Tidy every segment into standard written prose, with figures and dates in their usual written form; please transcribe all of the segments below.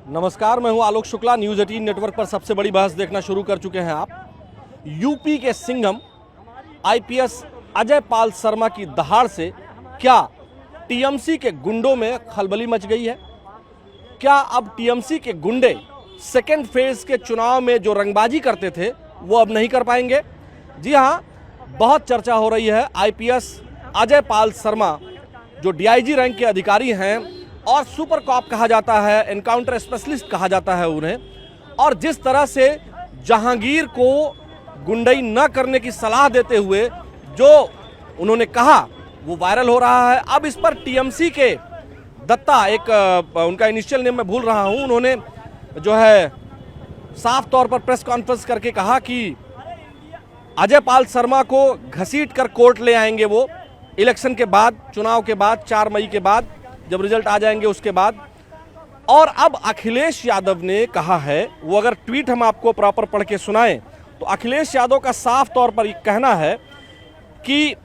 नमस्कार, मैं हूं आलोक शुक्ला। न्यूज़ 18 नेटवर्क पर सबसे बड़ी बहस देखना शुरू कर चुके हैं आप। यूपी के सिंघम आईपीएस अजय पाल शर्मा की दहाड़ से क्या टीएमसी के गुंडों में खलबली मच गई है? क्या अब टीएमसी के गुंडे सेकेंड फेज के चुनाव में जो रंगबाजी करते थे वो अब नहीं कर पाएंगे? जी हां, बहुत चर्चा हो रही है। आईपीएस अजय पाल शर्मा जो डीआईजी रैंक के अधिकारी हैं और सुपर कॉप कहा जाता है, एनकाउंटर स्पेशलिस्ट कहा जाता है उन्हें, और जिस तरह से जहांगीर को गुंडई न करने की सलाह देते हुए जो उन्होंने कहा वो वायरल हो रहा है। अब इस पर टीएमसी के दत्ता, एक उनका इनिशियल नेम मैं भूल रहा हूं, उन्होंने जो है साफ तौर पर प्रेस कॉन्फ्रेंस करके कहा कि अजय पाल शर्मा को घसीट कर कोर्ट ले आएंगे वो इलेक्शन के बाद, चुनाव के बाद, 4 मई के बाद जब रिजल्ट आ जाएंगे उसके बाद। और अब अखिलेश यादव ने कहा है, वो अगर ट्वीट हम आपको प्रॉपर पढ़ के सुनाएं तो अखिलेश यादव का साफ तौर पर कहना है कि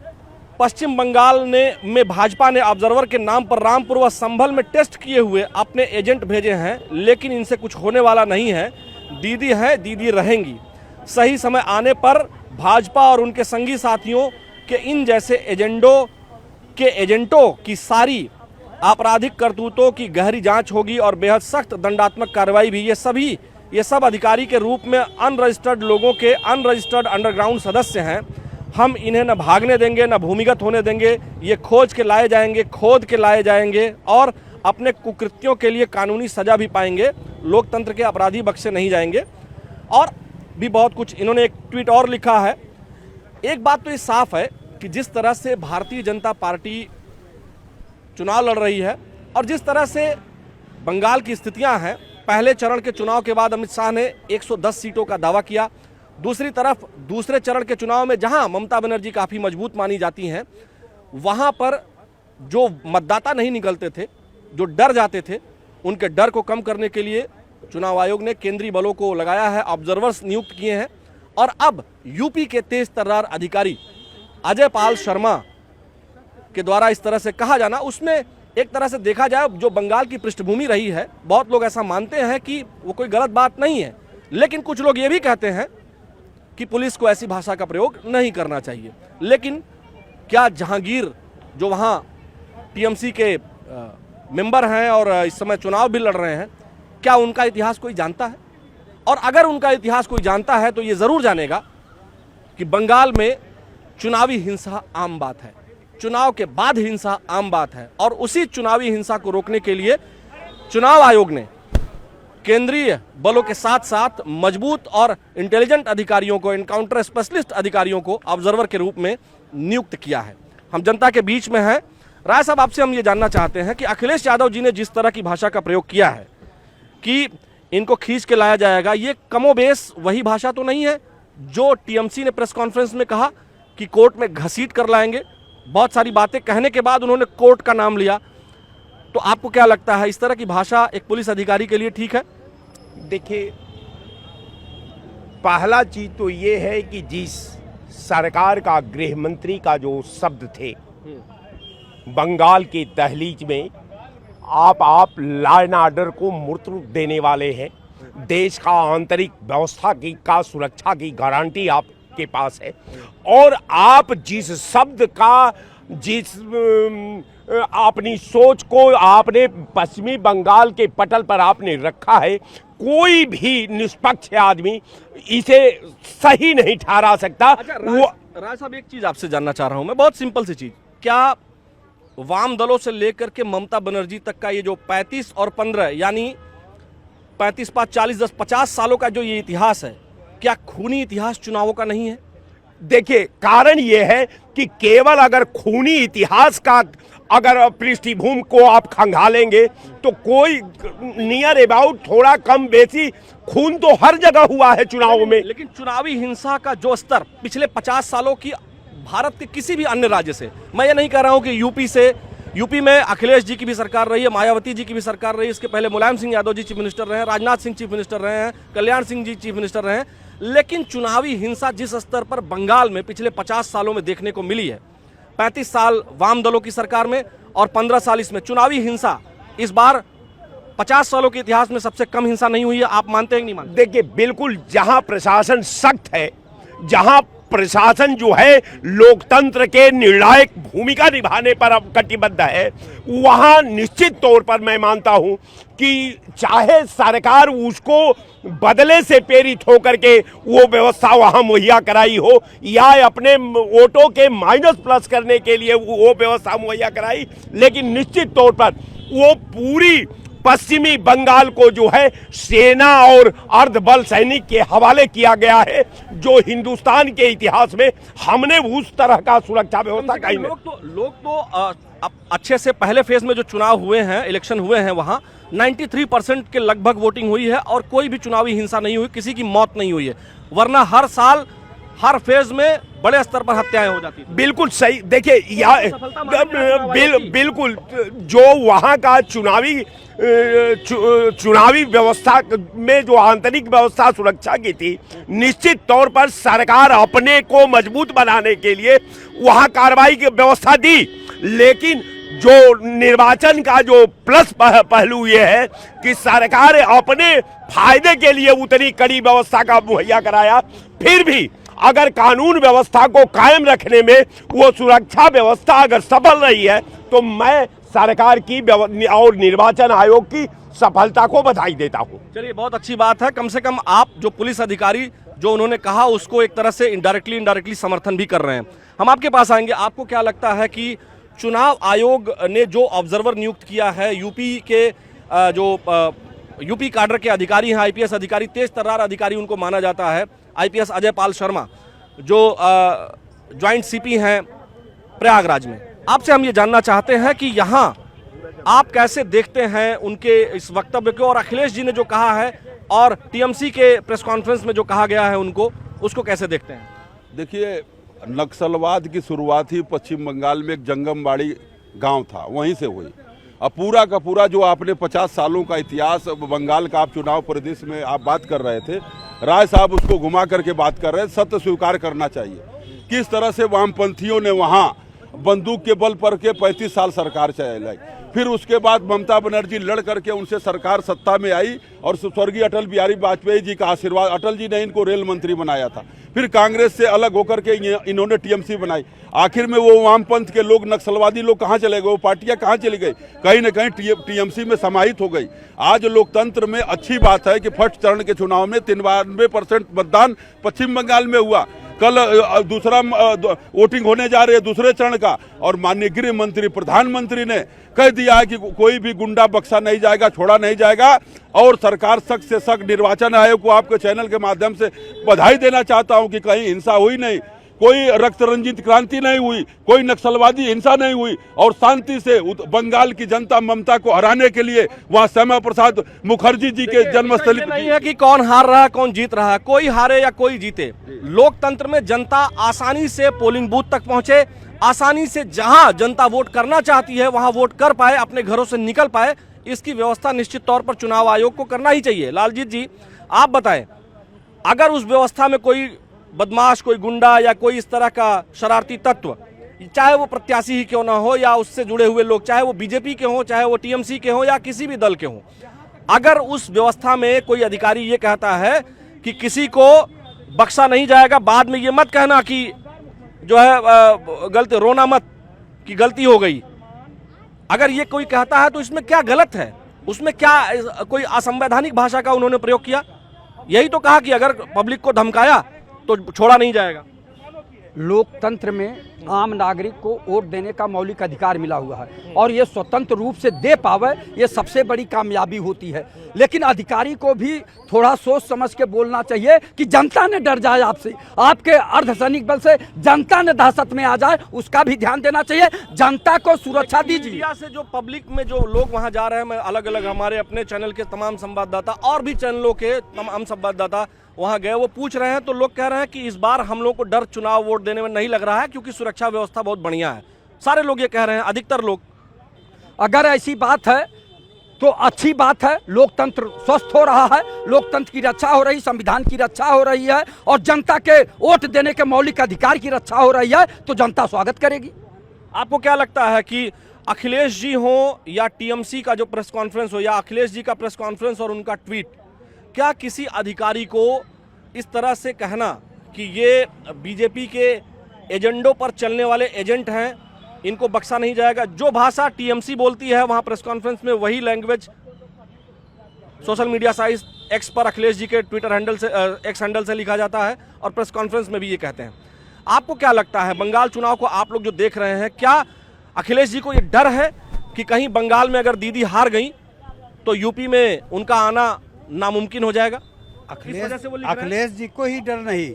पश्चिम बंगाल में भाजपा ने ऑब्जर्वर के नाम पर रामपुर व संभल में टेस्ट किए हुए अपने एजेंट भेजे हैं, लेकिन इनसे कुछ होने वाला नहीं है। दीदी है, दीदी रहेंगी। सही समय आने पर भाजपा और उनके संगी साथियों के इन जैसे एजेंटों की सारी आपराधिक करतूतों की गहरी जांच होगी और बेहद सख्त दंडात्मक कार्रवाई भी। ये सब अधिकारी के रूप में अनरजिस्टर्ड लोगों के अनरजिस्टर्ड अंडरग्राउंड सदस्य हैं। हम इन्हें न भागने देंगे न भूमिगत होने देंगे। ये खोज के लाए जाएंगे, खोद के लाए जाएंगे और अपने कुकृत्यों के लिए कानूनी सजा भी पाएंगे। लोकतंत्र के अपराधी बख्शे नहीं जाएंगे। और भी बहुत कुछ इन्होंने एक ट्वीट और लिखा है। एक बात तो ये साफ है कि जिस तरह से भारतीय जनता पार्टी चुनाव लड़ रही है और जिस तरह से बंगाल की स्थितियां हैं, पहले चरण के चुनाव के बाद अमित शाह ने 110 सीटों का दावा किया। दूसरी तरफ दूसरे चरण के चुनाव में जहां ममता बनर्जी काफ़ी मजबूत मानी जाती हैं, वहां पर जो मतदाता नहीं निकलते थे, जो डर जाते थे, उनके डर को कम करने के लिए चुनाव आयोग ने केंद्रीय बलों को लगाया है, ऑब्जर्वर्स नियुक्त किए हैं। और अब यूपी के तेज तर्रार अधिकारी अजय पाल शर्मा के द्वारा इस तरह से कहा जाना, उसमें एक तरह से देखा जाए जो बंगाल की पृष्ठभूमि रही है, बहुत लोग ऐसा मानते हैं कि वो कोई गलत बात नहीं है, लेकिन कुछ लोग ये भी कहते हैं कि पुलिस को ऐसी भाषा का प्रयोग नहीं करना चाहिए। लेकिन क्या जहांगीर जो वहाँ टीएमसी के मेंबर हैं और इस समय चुनाव भी लड़ रहे हैं, क्या उनका इतिहास कोई जानता है? और अगर उनका इतिहास कोई जानता है तो ये ज़रूर जानेगा कि बंगाल में चुनावी हिंसा आम बात है, चुनाव के बाद हिंसा आम बात है। और उसी चुनावी हिंसा को रोकने के लिए चुनाव आयोग ने केंद्रीय बलों के साथ साथ मजबूत और इंटेलिजेंट अधिकारियों को, एनकाउंटर स्पेशलिस्ट अधिकारियों को ऑब्जर्वर के रूप में नियुक्त किया है। हम जनता के बीच में हैं। राय साहब, आपसे हम ये जानना चाहते हैं कि अखिलेश यादव जी ने जिस तरह की भाषा का प्रयोग किया है कि इनको खींच के लाया जाएगा, ये कमोबेश वही भाषा तो नहीं है जो टीएमसी ने प्रेस कॉन्फ्रेंस में कहा कि कोर्ट में घसीट कर लाएंगे? बहुत सारी बातें कहने के बाद उन्होंने कोर्ट का नाम लिया। तो आपको क्या लगता है, इस तरह की भाषा एक पुलिस अधिकारी के लिए ठीक है? देखिए, पहला चीज तो ये है कि जिस सरकार का गृह मंत्री का जो शब्द थे बंगाल की दहलीज में, आप लॉ एंड ऑर्डर को मूर्त रूप देने वाले हैं, देश का आंतरिक व्यवस्था की का सुरक्षा की गारंटी आपके पास है, और आप जिस शब्द का, जिस अपनी सोच को आपने पश्चिमी बंगाल के पटल पर आपने रखा है, कोई भी निष्पक्ष आदमी इसे सही नहीं ठहरा सकता। अच्छा, राय साहब, एक चीज आपसे जानना चाह रहा हूं मैं, बहुत सिंपल सी चीज। क्या वाम दलों से लेकर के ममता बनर्जी तक का ये जो 35 और 15 यानी 35, 5, 40, 10, 50 सालों का जो ये इतिहास है, क्या खूनी इतिहास चुनावों का नहीं है? देखिए, कारण ये है कि केवल अगर खूनी इतिहास का अगर पृष्ठभूमि को आप खंगालेंगे तो कोई नियर अबाउट थोड़ा कम बेसी खून तो हर जगह हुआ है चुनावों में। लेकिन चुनावी हिंसा का जो स्तर पिछले 50 सालों की भारत के किसी भी अन्य राज्य से, मैं ये नहीं कह रहा हूं कि यूपी में अखिलेश जी की भी सरकार रही है, मायावती जी की भी सरकार रही है, इसके पहले मुलायम सिंह यादव जी चीफ मिनिस्टर रहे हैं, राजनाथ सिंह चीफ मिनिस्टर रहे हैं, कल्याण सिंह जी चीफ मिनिस्टर रहे हैं, लेकिन चुनावी हिंसा जिस स्तर पर बंगाल में पिछले 50 सालों में देखने को मिली है, 35 साल वाम दलों की सरकार में और 15 साल इसमें, चुनावी हिंसा इस बार 50 सालों के इतिहास में सबसे कम हिंसा नहीं हुई है, आप मानते हैं कि नहीं मानते? देखिए, बिल्कुल जहां प्रशासन सख्त है, जहां प्रशासन जो है लोकतंत्र के निर्णायक भूमिका निभाने पर अब कटिबद्ध है, वहां निश्चित तौर पर मैं मानता हूं कि चाहे सरकार उसको बदले से प्रेरित होकर के वो व्यवस्था वहां मुहैया कराई हो, या अपने वोटों के माइनस प्लस करने के लिए वो व्यवस्था मुहैया कराई, लेकिन निश्चित तौर पर वो पूरी पश्चिमी बंगाल को जो है सेना और अर्धबल सैनिक के हवाले किया गया है, जो हिंदुस्तान के इतिहास में हमने उस तरह का सुरक्षा व्यवस्था कहीं नहीं। लोग तो अब अच्छे से पहले फेज में जो चुनाव हुए हैं, इलेक्शन हुए हैं, वहां 93% के लगभग वोटिंग हुई है और कोई भी चुनावी हिंसा नहीं हुई, किसी की मौत नहीं हुई है, वरना हर साल हर फेज में बड़े स्तर पर हत्याएं हो जाती थी। बिल्कुल सही। देखिए, बिल्कुल जो वहां का चुनावी व्यवस्था में जो आंतरिक व्यवस्था सुरक्षा की थी, निश्चित तौर पर सरकार अपने को मजबूत बनाने के लिए वहां कार्रवाई की व्यवस्था दी, लेकिन जो निर्वाचन का जो प्लस पहलू ये है कि सरकार अपने फायदे के लिए उतनी कड़ी व्यवस्था का मुहैया कराया। फिर भी अगर कानून व्यवस्था को कायम रखने में वो सुरक्षा व्यवस्था अगर सफल रही है, तो मैं सरकार की और निर्वाचन आयोग की सफलता को बधाई देता हूं। चलिए, बहुत अच्छी बात है, कम से कम आप जो पुलिस अधिकारी जो उन्होंने कहा उसको एक तरह से इनडायरेक्टली समर्थन भी कर रहे हैं। हम आपके पास आएंगे, आपको क्या लगता है कि चुनाव आयोग ने जो ऑब्जर्वर नियुक्त किया है, यूपी के यूपी काडर के अधिकारी हैं, आईपीएस अधिकारी, तेज तर्रार अधिकारी उनको माना जाता है, आईपीएस अजय पाल शर्मा जो ज्वाइंट सीपी हैं प्रयागराज में, आपसे हम ये जानना चाहते हैं कि यहाँ आप कैसे देखते हैं उनके इस वक्तव्य को, और अखिलेश जी ने जो कहा है और टीएमसी के प्रेस कॉन्फ्रेंस में जो कहा गया है उनको, उसको कैसे देखते हैं? देखिए, नक्सलवाद की शुरुआत ही पश्चिम बंगाल में एक जंगमबाड़ी गांव था, वहीं से हुई। अब पूरा का पूरा जो आपने 50 सालों का इतिहास बंगाल का आप चुनाव परिदृश्य में आप बात कर रहे थे, राय साहब उसको घुमा करके बात कर रहे हैं। सत्य स्वीकार करना चाहिए किस तरह से वामपंथियों ने वहां बंदूक के बल पर के 35 साल सरकार चलाई, फिर उसके बाद ममता बनर्जी लड़ करके उनसे सरकार सत्ता में आई और स्वर्गीय अटल बिहारी वाजपेयी जी का आशीर्वाद, अटल जी ने इनको रेल मंत्री बनाया था, फिर कांग्रेस से अलग होकर के इन्होंने टीएमसी बनाई। आखिर में वो वामपंथ के लोग, नक्सलवादी लोग कहाँ चले गए, वो पार्टियां कहाँ चली गई? कहीं न कहीं टीएमसी में समाहित हो गई। आज लोकतंत्र में अच्छी बात है कि फर्स्ट चरण के चुनाव में 93% मतदान पश्चिम बंगाल में हुआ। कल दूसरा वोटिंग होने जा रही है दूसरे चरण का, और माननीय गृह मंत्री, प्रधानमंत्री ने कह दिया है कि कोई भी गुंडा बख्शा नहीं जाएगा, छोड़ा नहीं जाएगा। और सरकार सख्त से सख्त, निर्वाचन आयोग को आपके चैनल के माध्यम से बधाई देना चाहता हूं कि कहीं हिंसा हुई नहीं, कोई रक्त रंजित क्रांति नहीं हुई, कोई नक्सलवादी हिंसा नहीं हुई, और शांति से बंगाल की जनता ममता को हराने के लिए वहां श्यामा प्रसाद मुखर्जी जी के जन्मस्थल नहीं है कि कौन हार रहा है कौन जीत रहा है, कोई हारे या कोई जीते, लोकतंत्र में जनता आसानी से पोलिंग बूथ तक पहुंचे, आसानी से जहां जनता वोट करना चाहती है वहां वोट कर पाए, अपने घरों से निकल पाए, इसकी व्यवस्था निश्चित तौर पर चुनाव आयोग को करना ही चाहिए। लालजीत जी, आप बताएं, अगर उस व्यवस्था में कोई बदमाश, कोई गुंडा या कोई इस तरह का शरारती तत्व, चाहे वो प्रत्याशी ही क्यों ना हो या उससे जुड़े हुए लोग, चाहे वो बीजेपी के हों, चाहे वो टीएमसी के हों या किसी भी दल के हों, अगर उस व्यवस्था में कोई अधिकारी ये कहता है कि किसी को बख्शा नहीं जाएगा, बाद में ये मत कहना कि जो है गलती, रोना मत कि गलती हो गई, अगर ये कोई कहता है तो इसमें क्या गलत है? उसमें क्या कोई असंवैधानिक भाषा का उन्होंने प्रयोग किया? यही तो कहा कि अगर पब्लिक को धमकाया तो छोड़ा नहीं जाएगा। लोकतंत्र में आम नागरिक को वोट देने का मौलिक अधिकार मिला हुआ है और ये स्वतंत्र रूप से दे पावे, ये सबसे बड़ी कामयाबी होती है। लेकिन अधिकारी को भी थोड़ा सोच समझ के बोलना चाहिए कि जनता ने डर जाए आपसे, आपके अर्धसैनिक बल से जनता ने दहशत में आ जाए, उसका भी ध्यान देना चाहिए। जनता को सुरक्षा दीजिए। मीडिया से जो पब्लिक में जो लोग वहां जा रहे हैं, मैं अलग अलग हमारे अपने चैनल के तमाम संवाददाता और भी चैनलों के तमाम संवाददाता वहां गए, वो पूछ रहे हैं, तो लोग कह रहे हैं कि इस बार हम लोग को डर चुनाव वोट देने में नहीं लग रहा है क्योंकि सुरक्षा व्यवस्था बहुत बढ़िया है। सारे लोग ये कह रहे हैं, अधिकतर लोग। अगर ऐसी बात है तो अच्छी बात है, लोकतंत्र स्वस्थ हो रहा है, लोकतंत्र की रक्षा हो रही, संविधान की रक्षा हो रही है और जनता के वोट देने के मौलिक अधिकार की रक्षा हो रही है, तो जनता स्वागत करेगी। आपको क्या लगता है कि अखिलेश जी हो या टीएमसी का जो प्रेस कॉन्फ्रेंस हो या अखिलेश जी का प्रेस कॉन्फ्रेंस और उनका ट्वीट, क्या किसी अधिकारी को इस तरह से कहना कि ये बीजेपी के एजेंडों पर चलने वाले एजेंट हैं, इनको बख्शा नहीं जाएगा? जो भाषा टीएमसी बोलती है वहां प्रेस कॉन्फ्रेंस में वही language social media site x पर अखिलेश जी के ट्विटर हैंडल से एक्स हैंडल से लिखा जाता है और प्रेस कॉन्फ्रेंस में भी ये कहते हैं। आपको क्या लगता है, बंगाल चुनाव को आप लोग जो देख रहे हैं, क्या अखिलेश जी को ये डर है कि कहीं बंगाल में अगर दीदी हार गई तो यूपी में उनका आना नामुमकिन हो जाएगा? इस वजह से वो लिख रहे हैं? अखिलेश जी को ही डर नहीं,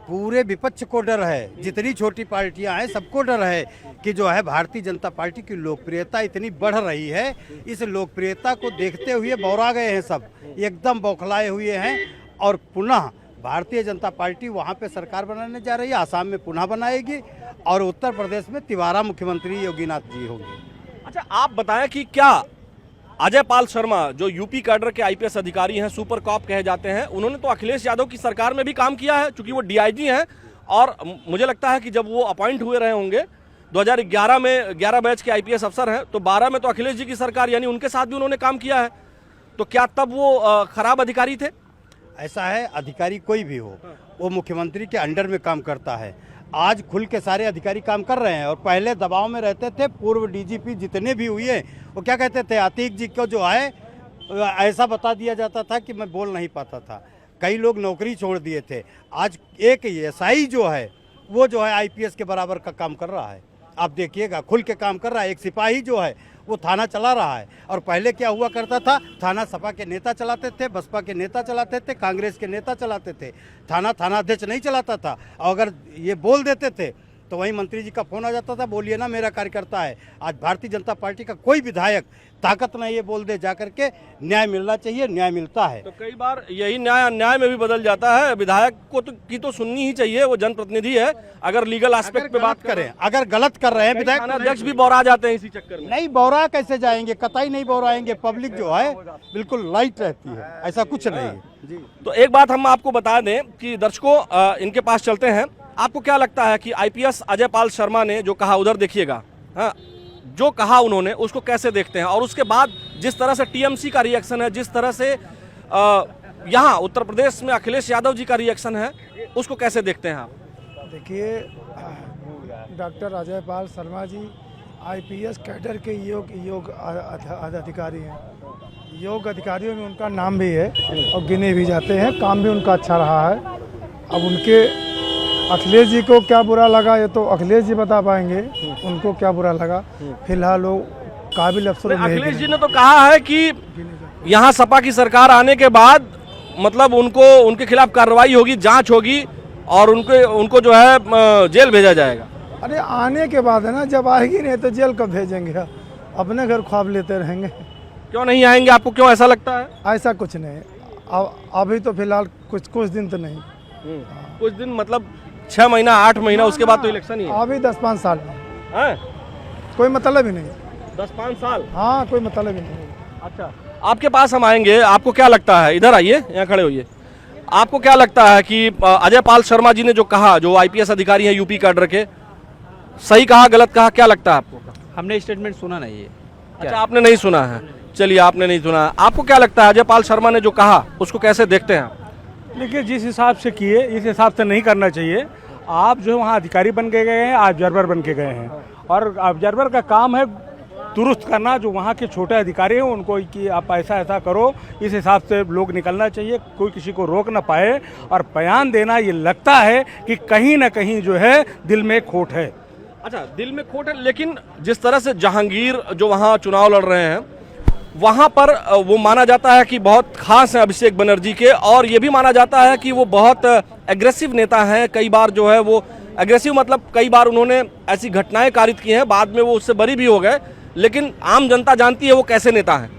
पूरे विपक्ष को डर है, जितनी छोटी पार्टियां हैं सबको डर है कि जो है भारतीय जनता पार्टी की लोकप्रियता इतनी बढ़ रही है। इस लोकप्रियता को देखते हुए बौरा गए हैं, सब एकदम बौखलाए हुए हैं। और पुनः भारतीय जनता पार्टी वहां पे सरकार बनाने जा रही है, आसाम में पुनः बनाएगी और उत्तर प्रदेश में तिवारा मुख्यमंत्री योगीनाथ जी होंगे। अच्छा, आप बताएं कि क्या अजय पाल शर्मा जो यूपी कैडर के आईपीएस अधिकारी हैं, सुपर कॉप कहे जाते हैं, उन्होंने तो अखिलेश यादव की सरकार में भी काम किया है, चूंकि वो डीआईजी हैं। और मुझे लगता है कि जब वो अपॉइंट हुए रहे होंगे 2011 में, 11 बैच के आईपीएस अफसर हैं, तो 12 में तो अखिलेश जी की सरकार यानी उनके साथ भी उन्होंने काम किया है। तो क्या तब वो खराब अधिकारी थे? ऐसा है, अधिकारी कोई भी हो वो मुख्यमंत्री के अंडर में काम करता है। आज खुल के सारे अधिकारी काम कर रहे हैं और पहले दबाव में रहते थे। पूर्व डीजीपी जितने भी हुए वो क्या कहते थे, अतीक जी को जो है ऐसा बता दिया जाता था कि मैं बोल नहीं पाता था। कई लोग नौकरी छोड़ दिए थे। आज एक एसआई जो है वो जो है आईपीएस के बराबर का काम कर रहा है। आप देखिएगा, खुल के काम कर रहा है। एक सिपाही जो है वो थाना चला रहा है। और पहले क्या हुआ करता था, थाना सपा के नेता चलाते थे, बसपा के नेता चलाते थे, कांग्रेस के नेता चलाते थे। थाना अध्यक्ष नहीं चलाता था। और अगर ये बोल देते थे तो वहीं मंत्री जी का फोन आ जाता था, बोलिए ना मेरा कार्यकर्ता है। आज भारतीय जनता पार्टी का कोई विधायक ताकत नहीं ये बोल दे जाकर के न्याय मिलना चाहिए, न्याय मिलता है। तो कई बार यही न्याय अन्याय में भी बदल जाता है। विधायक को की तो सुननी ही चाहिए, वो जनप्रतिनिधि है। अगर लीगल एस्पेक्ट पे बात करें, अगर गलत कर रहे हैं विधायक, अध्यक्ष भी बौरा जाते हैं इसी चक्कर में। नहीं बौरा कैसे जाएंगे, कतई नहीं बौराएंगे। पब्लिक जो है बिल्कुल लाइट रहती है, ऐसा कुछ नहीं है। तो एक बात हम आपको बता दें कि दर्शकों, इनके पास चलते हैं। आपको क्या लगता है कि आईपीएस अजय पाल शर्मा ने जो कहा, उधर देखिएगा, हाँ, जो कहा उन्होंने उसको कैसे देखते हैं? और उसके बाद जिस तरह से टीएमसी का रिएक्शन है, जिस तरह से यहाँ उत्तर प्रदेश में अखिलेश यादव जी का रिएक्शन है, उसको कैसे देखते हैं आप? देखिए, doctor Ajay Pal Sharma ji IPS cadre के योग अधिकारी हैं। योग अधिकारियों में उनका नाम भी है और गिने भी जाते हैं। काम भी उनका अच्छा रहा है। अब उनके अखिलेश जी को क्या बुरा लगा ये तो अखिलेश जी बता पाएंगे, उनको क्या बुरा लगा। फिलहाल वो काबिल अफसर अखिलेश जी ने तो कहा है कि यहाँ सपा की सरकार आने के बाद मतलब उनके खिलाफ कार्रवाई होगी, जांच होगी और उनको जो है जेल भेजा जाएगा। अरे आने के बाद है ना, जब आएगी नहीं तो जेल कब भेजेंगे? अपने घर ख्वाब लेते रहेंगे। क्यों नहीं आएंगे? आपको क्यों ऐसा लगता है? ऐसा कुछ नहीं, अभी तो फिलहाल कुछ दिन तो नहीं। कुछ दिन मतलब 6 महीना 8 महीना, उसके बाद तो इलेक्शन ही है। अभी 10-5 साल है? कोई मतलब ही नहीं। 10-5 साल? हाँ, कोई मतलब ही नहीं। अच्छा, आपके पास हम आएंगे। आपको क्या लगता है, इधर आइए, यहाँ खड़े होइए, आपको क्या लगता है कि अजय पाल शर्मा जी ने जो कहा, जो आईपीएस अधिकारी हैं यूपी कैडर के, सही कहा, गलत कहा, क्या लगता है आपको? हमने स्टेटमेंट सुना नहीं है। अच्छा, आपने नहीं सुना है। चलिए, आपने नहीं सुना। आपको क्या लगता है अजय पाल शर्मा ने जो कहा उसको कैसे देखते हैं आप? देखिए, जिस हिसाब से किए इस हिसाब से नहीं करना चाहिए। आप जो वहाँ अधिकारी बन के गए हैं, ऑब्जर्वर बन के गए हैं और ऑब्जर्वर का काम है दुरुस्त करना जो वहाँ के छोटे अधिकारी हैं उनको, कि आप ऐसा करो, इस हिसाब से लोग निकलना चाहिए, कोई किसी को रोक ना पाए। और बयान देना, ये लगता है कि कहीं ना कहीं जो है दिल में खोट है। अच्छा, दिल में खोट है, लेकिन जिस तरह से जहांगीर जो वहाँ चुनाव लड़ रहे हैं, वहाँ पर वो माना जाता है कि बहुत खास है अभिषेक बनर्जी के, और ये भी माना जाता है कि वो बहुत एग्रेसिव नेता हैं। कई बार जो है वो एग्रेसिव मतलब कई बार उन्होंने ऐसी घटनाएं कारित की हैं, बाद में वो उससे बरी भी हो गए, लेकिन आम जनता जानती है वो कैसे नेता हैं।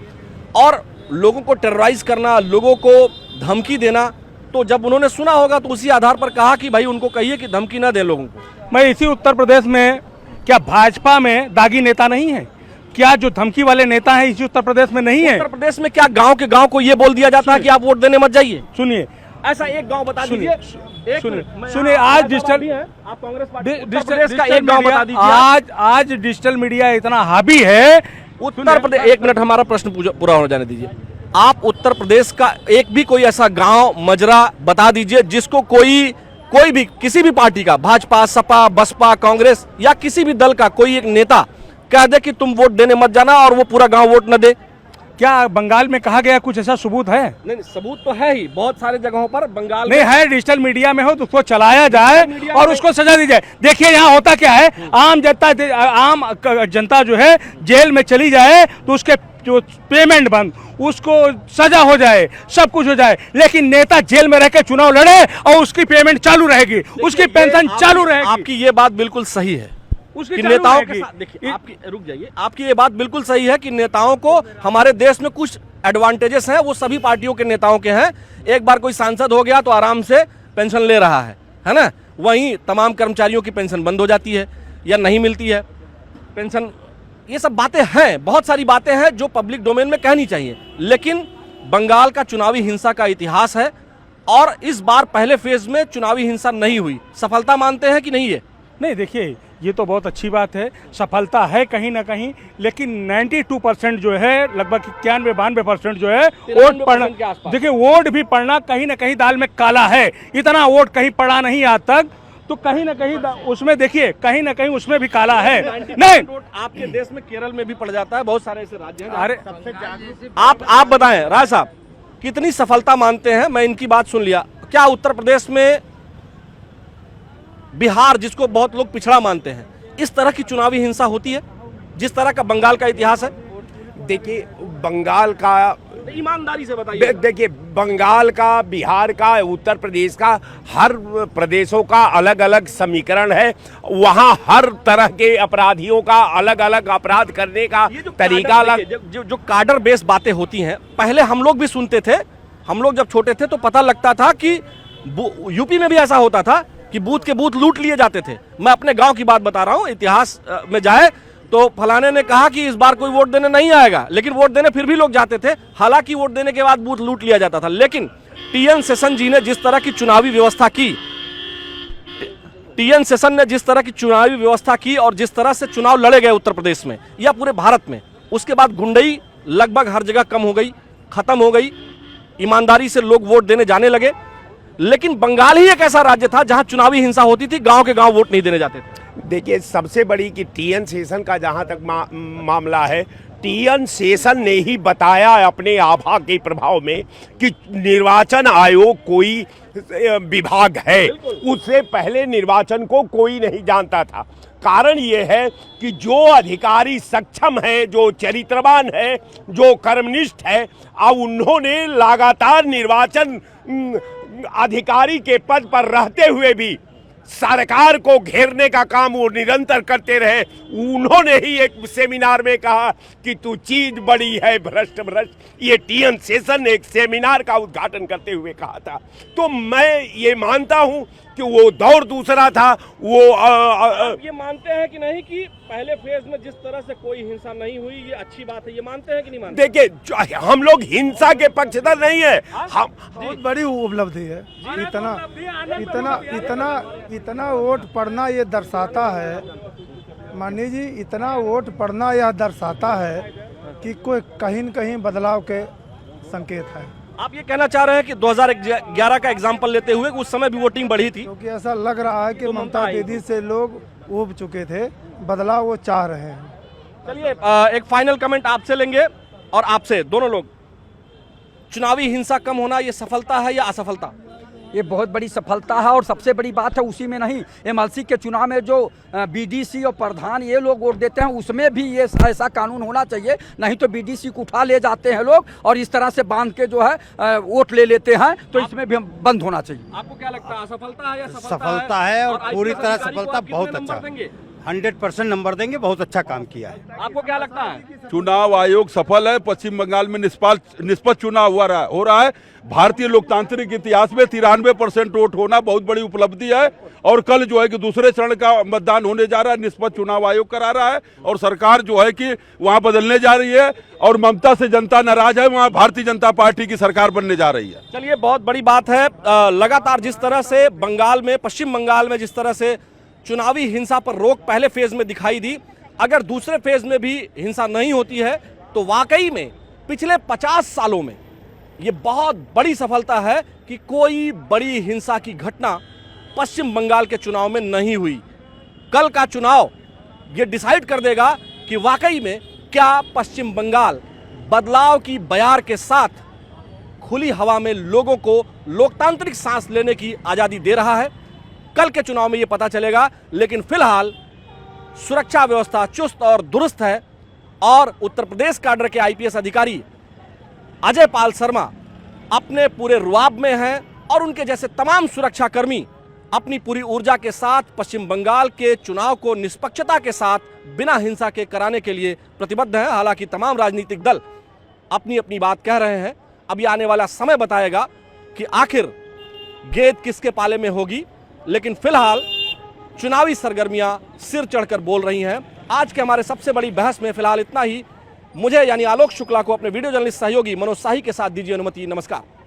और लोगों को टेरराइज करना, लोगों को धमकी देना, तो जब उन्होंने सुना होगा तो उसी आधार पर कहा कि भाई उनको कहिए कि धमकी ना दें लोगों को। मैं इसी उत्तर प्रदेश में, क्या भाजपा में दागी नेता नहीं है? क्या जो धमकी वाले नेता हैं इसी उत्तर प्रदेश में नहीं है? उत्तर प्रदेश में क्या गांव के गांव को ये बोल दिया जाता है कि आप वोट देने मत जाइए? सुनिए, ऐसा एक गांव बता दीजिए। सुनिए, आज डिजिटल आप कांग्रेस पार्टी उत्तर डिजिटल प्रदेश का एक गांव बता दीजिए। आज डिजिटल मीडिया इतना हावी है। उत्तर प्रदेश, एक मिनट हमारा प्रश्न पूरा होने जाने दीजिए। आप उत्तर प्रदेश का एक भी कोई ऐसा गांव मजरा बता दीजिए जिसको कोई भी किसी भी पार्टी का, भाजपा, सपा, बसपा, कांग्रेस या किसी भी दल का कोई एक नेता कह दे कि तुम वोट देने मत जाना और वो पूरा गांव वोट न दे। क्या बंगाल में कहा गया कुछ ऐसा सबूत है? नहीं, सबूत तो है ही, बहुत सारे जगहों पर बंगाल नहीं है। डिजिटल मीडिया में हो तो उसको चलाया जाए और उसको सजा दी जाए। देखिए यहाँ होता क्या है, आम जनता जो है जेल में चली जाए तो उसके जो पेमेंट बंद, उसको सजा हो जाए, सब कुछ हो जाए, लेकिन नेता जेल में रह के चुनाव लड़े और उसकी पेमेंट चालू रहेगी, उसकी पेंशन चालू रहेगी। आपकी ये बात बिल्कुल सही है कि नेताओं के साथ, देखिए आपकी, रुक जाइए, आपकी ये बात बिल्कुल सही है कि नेताओं को हमारे देश में कुछ एडवांटेजेस हैं, वो सभी पार्टियों के नेताओं के हैं। एक बार कोई सांसद हो गया तो आराम से पेंशन ले रहा है ना। वहीं तमाम कर्मचारियों की पेंशन बंद हो जाती है या नहीं मिलती है पेंशन। ये सब बातें हैं, बहुत सारी बातें हैं जो पब्लिक डोमेन में कहनी चाहिए, लेकिन बंगाल का चुनावी हिंसा का इतिहास है और इस बार पहले फेज में चुनावी हिंसा नहीं हुई। सफलता मानते हैं कि नहीं? है नहीं, देखिए ये तो बहुत अच्छी बात है, सफलता है कहीं ना कहीं, लेकिन 92% जो है, लगभग 91-92% जो है वोट पड़ना, देखिए वोट भी पड़ना कहीं ना कहीं दाल में काला है। इतना वोट कहीं पड़ा नहीं आज तक, तो कहीं ना कहीं उसमें देखिए कहीं ना कहीं उसमें भी काला है। नहीं, आपके देश में केरल में भी पड़ जाता है, बहुत सारे ऐसे राज्य हैं। अरे आप बताएं राय साहब, कितनी सफलता मानते हैं? मैं इनकी बात सुन लिया। क्या उत्तर प्रदेश में, बिहार जिसको बहुत लोग पिछड़ा मानते हैं, इस तरह की चुनावी हिंसा होती है जिस तरह का बंगाल का इतिहास है? देखिए बंगाल का, ईमानदारी से बताइए। देखिए बंगाल का, बिहार का, उत्तर प्रदेश का, हर प्रदेशों का अलग अलग समीकरण है। वहाँ हर तरह के अपराधियों का अलग अलग अपराध करने का तरीका अलग। जो कार्डर बेस्ड बातें होती हैं, पहले हम लोग भी सुनते थे। हम लोग जब छोटे थे तो पता लगता था कि यूपी में भी ऐसा होता था कि बूथ के बूथ लूट लिए जाते थे। मैं अपने गांव की बात बता रहा हूं, इतिहास में जाए तो फलाने ने कहा कि इस बार कोई वोट देने नहीं आएगा, लेकिन वोट देने फिर भी लोग जाते थे, हालांकि वोट देने के बाद बूथ लूट लिया जाता था। लेकिन टीएन शेषन जी ने जिस तरह की चुनावी व्यवस्था की, टीएन शेषन ने जिस तरह की चुनावी व्यवस्था की और जिस तरह से चुनाव लड़े गए उत्तर प्रदेश में या पूरे भारत में, उसके बाद गुंडई लगभग हर जगह कम हो गई, खत्म हो गई, ईमानदारी से लोग वोट देने जाने लगे। लेकिन बंगाल ही एक ऐसा राज्य था जहां चुनावी हिंसा होती थी, गांव के गांव वोट नहीं देने जाते थे। देखिए सबसे बड़ी कि टीएन शेषन का जहां तक मामला है, टीएन शेषन ने ही बताया अपने आभा के प्रभाव में कि निर्वाचन आयोग कोई विभाग है। उससे पहले निर्वाचन को कोई नहीं जानता था। कारण ये है कि जो अधिकारी सक्षम है, जो चरित्रवान है, जो कर्मनिष्ठ है, अब उन्होंने लगातार निर्वाचन अधिकारी के पद पर रहते हुए भी सरकार को घेरने का काम वो निरंतर करते रहे। उन्होंने ही एक सेमिनार में कहा कि तू चीज बड़ी है भ्रष्ट भ्रष्ट। ये टीएन शेषन ने एक सेमिनार का उद्घाटन करते हुए कहा था। तो मैं ये मानता हूं कि वो दौर दूसरा था। वो आप ये मानते हैं कि नहीं कि पहले फेज में जिस तरह से कोई हिंसा नहीं हुई, ये अच्छी बात है, ये मानते हैं कि नहीं मानते? देखिए हम लोग हिंसा के पक्षधर नहीं है। हम बहुत बड़ी उपलब्धि है। इतना वोट पड़ना ये दर्शाता है, मानी जी, इतना वोट पड़ना यह दर्शाता है कि कोई कहीं न कहीं बदलाव के संकेत है। आप ये कहना चाह रहे हैं कि 2011 का एग्जाम्पल लेते हुए उस समय भी वोटिंग बढ़ी थी? क्योंकि ऐसा लग रहा है कि ममता दीदी से लोग ऊब चुके थे, बदलाव वो चाह रहे हैं। चलिए एक फाइनल कमेंट आपसे लेंगे और आपसे, दोनों लोग। चुनावी हिंसा कम होना ये सफलता है या असफलता? ये बहुत बड़ी सफलता है और सबसे बड़ी बात है उसी में नहीं, एमएलसी के चुनाव में जो बीडीसी और प्रधान ये लोग वोट देते हैं उसमें भी ये ऐसा कानून होना चाहिए। नहीं तो बीडीसी को उठा ले जाते हैं लोग और इस तरह से बांध के जो है वोट ले लेते हैं, तो इसमें भी बंद होना चाहिए। आपको क्या लगता है, असफलता है या सफलता है और पूरी तरह सफलता बहुत अच्छा। 100% नंबर देंगे, बहुत अच्छा काम किया है। आपको क्या लगता है? चुनाव आयोग सफल है। पश्चिम बंगाल में निष्पक्ष चुनाव हो रहा है। भारतीय लोकतांत्रिक इतिहास में 93% वोट होना बहुत बड़ी उपलब्धि है। और कल जो है कि दूसरे चरण का मतदान होने जा रहा है, निष्पक्ष चुनाव आयोग करा रहा है। और सरकार जो है कि वहां बदलने जा रही है और ममता से जनता नाराज है, वहां भारतीय जनता पार्टी की सरकार बनने जा रही है। चलिए, बहुत बड़ी बात है। लगातार जिस तरह से बंगाल में, पश्चिम बंगाल में जिस तरह से चुनावी हिंसा पर रोक पहले फेज में दिखाई दी, अगर दूसरे फेज में भी हिंसा नहीं होती है तो वाकई में पिछले 50 सालों में ये बहुत बड़ी सफलता है कि कोई बड़ी हिंसा की घटना पश्चिम बंगाल के चुनाव में नहीं हुई। कल का चुनाव ये डिसाइड कर देगा कि वाकई में क्या पश्चिम बंगाल बदलाव की बयार के साथ खुली हवा में लोगों को लोकतांत्रिक सांस लेने की आजादी दे रहा है। कल के चुनाव में यह पता चलेगा, लेकिन फिलहाल सुरक्षा व्यवस्था चुस्त और दुरुस्त है और उत्तर प्रदेश कैडर के आईपीएस अधिकारी अजय पाल शर्मा अपने पूरे रुआब में हैं और उनके जैसे तमाम सुरक्षा कर्मी अपनी पूरी ऊर्जा के साथ पश्चिम बंगाल के चुनाव को निष्पक्षता के साथ बिना हिंसा के कराने के लिए प्रतिबद्ध हैं। हालांकि तमाम राजनीतिक दल अपनी अपनी बात कह रहे हैं। अभी आने वाला समय बताएगा कि आखिर गेंद किसके पाले में होगी, लेकिन फिलहाल चुनावी सरगर्मियां सिर चढ़कर बोल रही हैं। आज के हमारे सबसे बड़ी बहस में फिलहाल इतना ही। मुझे यानी आलोक शुक्ला को अपने वीडियो जर्नलिस्ट सहयोगी मनोज शाही के साथ दीजिए अनुमति। नमस्कार।